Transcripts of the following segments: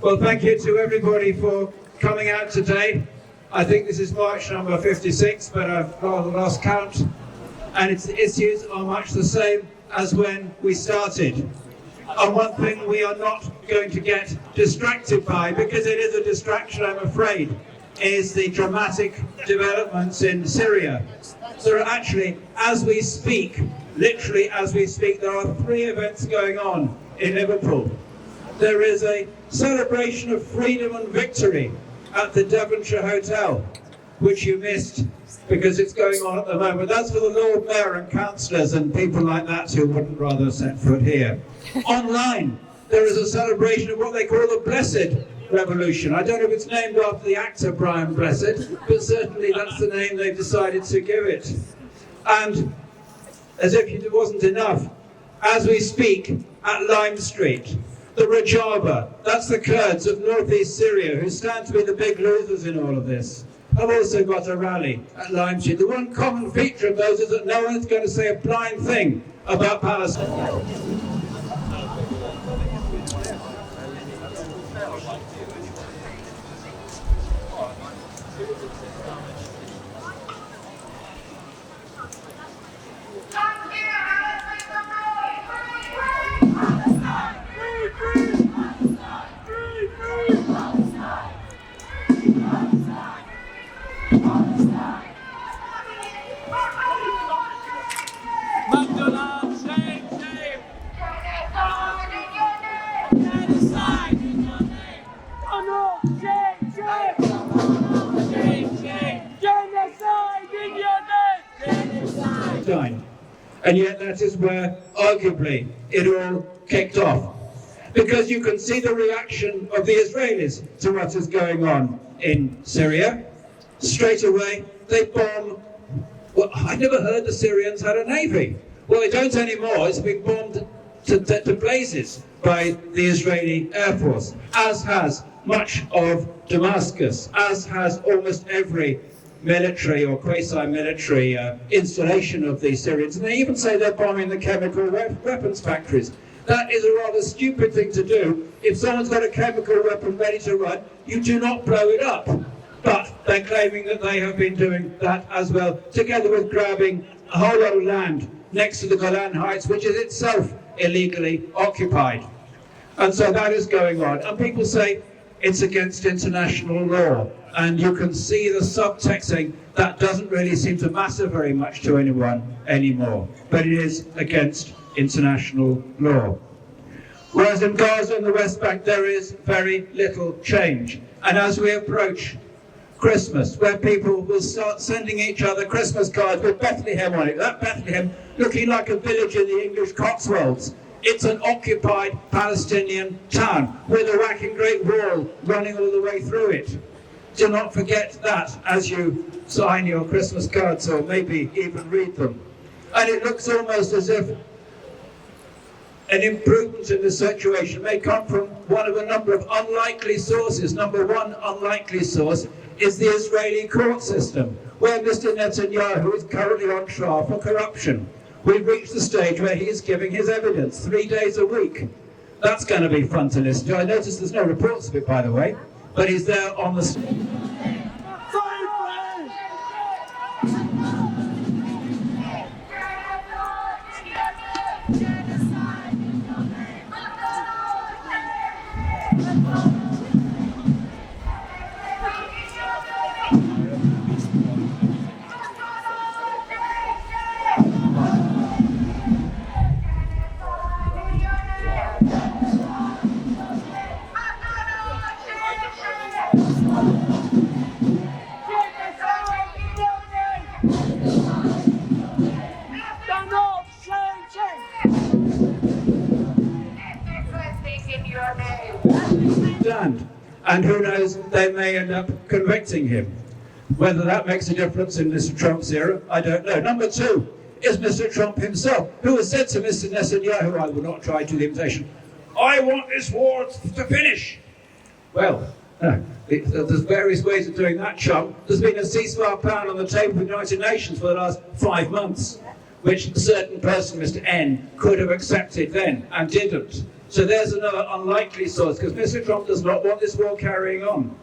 Well, thank you to everybody for coming out today. I think this is march number 56, but I've rather lost count. And its issues are much the same as when we started. And one thing we are not going to get distracted by, because it is a distraction, I'm afraid, is the dramatic developments in Syria. There are actually, as we speak, literally as we speak, there are 3 events going on in Liverpool. There is a celebration of freedom and victory at the Devonshire Hotel, which you missed because it's going on at the moment. That's for the Lord Mayor and councillors and people like that who wouldn't rather set foot here. Online, there is a celebration of what they call the Blessed Revolution. I don't know if it's named after the actor Brian Blessed, but certainly that's the name they've decided to give it. And as if it wasn't enough, as we speak at Lime Street, the Rojava, that's the Kurds of northeast Syria, who stand to be the big losers in all of this, have also got a rally at Lime Street. The one common feature of those is that no one's going to say a blind thing about Palestine. And yet that is where, arguably, it all kicked off. Because you can see the reaction of the Israelis to what is going on in Syria. Straight away, they bomb. Well, I never heard the Syrians had a navy. Well, they don't anymore. It's been bombed to blazes by the Israeli Air Force, as has much of Damascus, as has almost every military or quasi-military installation of the Syrians. And they even say they're bombing the chemical weapons factories. That is a rather stupid thing to do. If someone's got a chemical weapon ready to run, you do not blow it up. But they're claiming that they have been doing that as well, together with grabbing a whole lot of land next to the Golan Heights, which is itself illegally occupied. And so that is going on. And people say it's against international law. And you can see the subtext saying that doesn't really seem to matter very much to anyone anymore. But it is against international law. Whereas in Gaza and the West Bank, there is very little change. And as we approach Christmas, where people will start sending each other Christmas cards with Bethlehem on it, that Bethlehem looking like a village in the English Cotswolds. It's an occupied Palestinian town with a racking Great Wall running all the way through it. Do not forget that as you sign your Christmas cards, or maybe even read them. And it looks almost as if an improvement in the situation may come from one of a number of unlikely sources. Number one unlikely source is the Israeli court system, where Mr. Netanyahu is currently on trial for corruption. We've reached the stage where he is giving his evidence 3 days a week. That's going to be fun to listen to. I notice there's no reports of it, by the way, but he's there on the street. And who knows, they may end up convicting him. Whether that makes a difference in Mr. Trump's era, I don't know. Number two is Mr. Trump himself, who has said to Mr. Netanyahu, I will not try to the invitation, I want this war to finish. Well, there's various ways of doing that, chum. There's been a ceasefire plan on the table with the United Nations for the last 5 months. which a certain person, Mr. N, could have accepted then and didn't. So there's another unlikely source, because Mr. Trump does not want this war carrying on.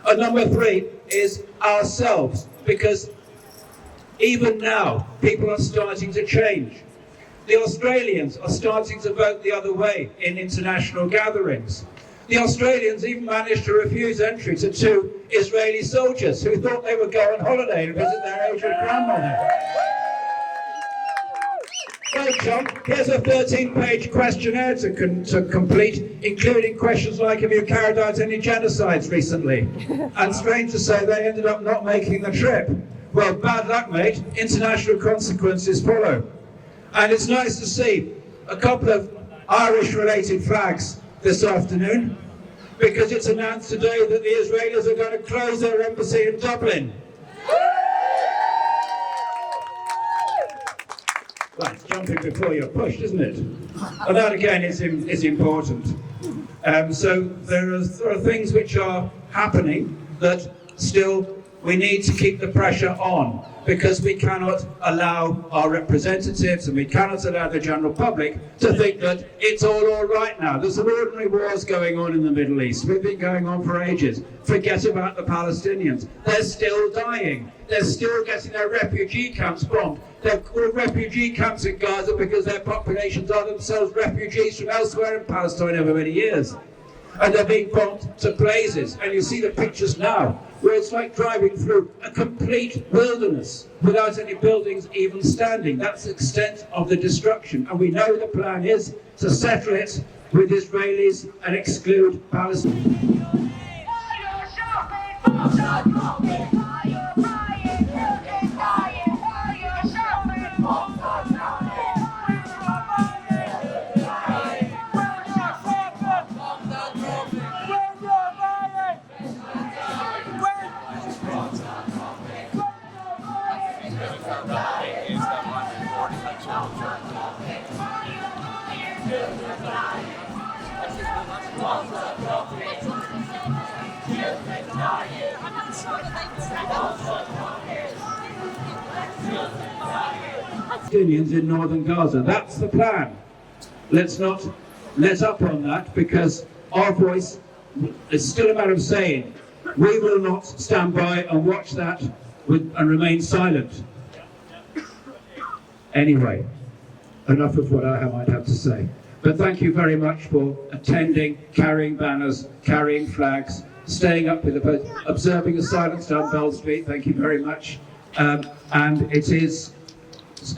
And number 3 is ourselves, because even now, people are starting to change. The Australians are starting to vote the other way in international gatherings. The Australians even managed to refuse entry to 2 Israeli soldiers who thought they would go on holiday and visit their aged grandmother. Well, John, here's a 13-page questionnaire to complete, including questions like, have you carried out any genocides recently? And strange to say, they ended up not making the trip. Well, bad luck, mate. International consequences follow. And it's nice to see a couple of Irish-related flags this afternoon, because it's announced today that the Israelis are going to close their embassy in Dublin. Well, it's jumping before you're pushed, isn't it? And that again is important. So there are things which are happening that still we need to keep the pressure on, because we cannot allow our representatives and we cannot allow the general public to think that it's all right now. There's some ordinary wars going on in the Middle East. We've been going on for ages. Forget about the Palestinians. They're still dying. They're still getting their refugee camps bombed. They're called refugee camps in Gaza because their populations are themselves refugees from elsewhere in Palestine over many years. And they're being bombed to blazes. And you see the pictures now, where it's like driving through a complete wilderness without any buildings even standing. That's the extent of the destruction. And we know the plan is to settle it with Israelis and exclude Palestine. Palestinians in northern Gaza. That's the plan. Let's not let up on that, because our voice is still a matter of saying we will not stand by and watch that and remain silent. Anyway, enough of what I might have to say. But thank you very much for attending, carrying banners, carrying flags, staying up with the observing the silence down Bell Street. Thank you very much. And it is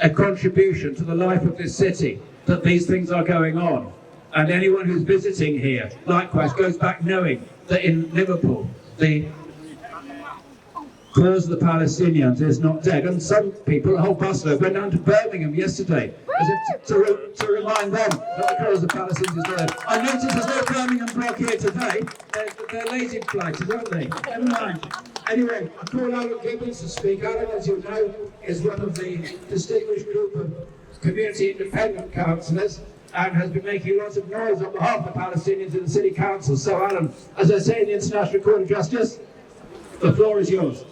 a contribution to the life of this city that these things are going on. And anyone who's visiting here, likewise, goes back knowing that in Liverpool, the cause of the Palestinians is not dead. And some people, a whole busload, went down to Birmingham yesterday as if to remind them that the cause of the Palestinians is dead. I noticed there's no Birmingham block here today. They're lazy flighters, aren't they? Never mind. Anyway, I call Alan Gibbons to speak. Alan, as you know, is one of the distinguished group of community independent councillors and has been making lots of noise on behalf of the Palestinians in the City Council. So Alan, as I say in the International Court of Justice, the floor is yours.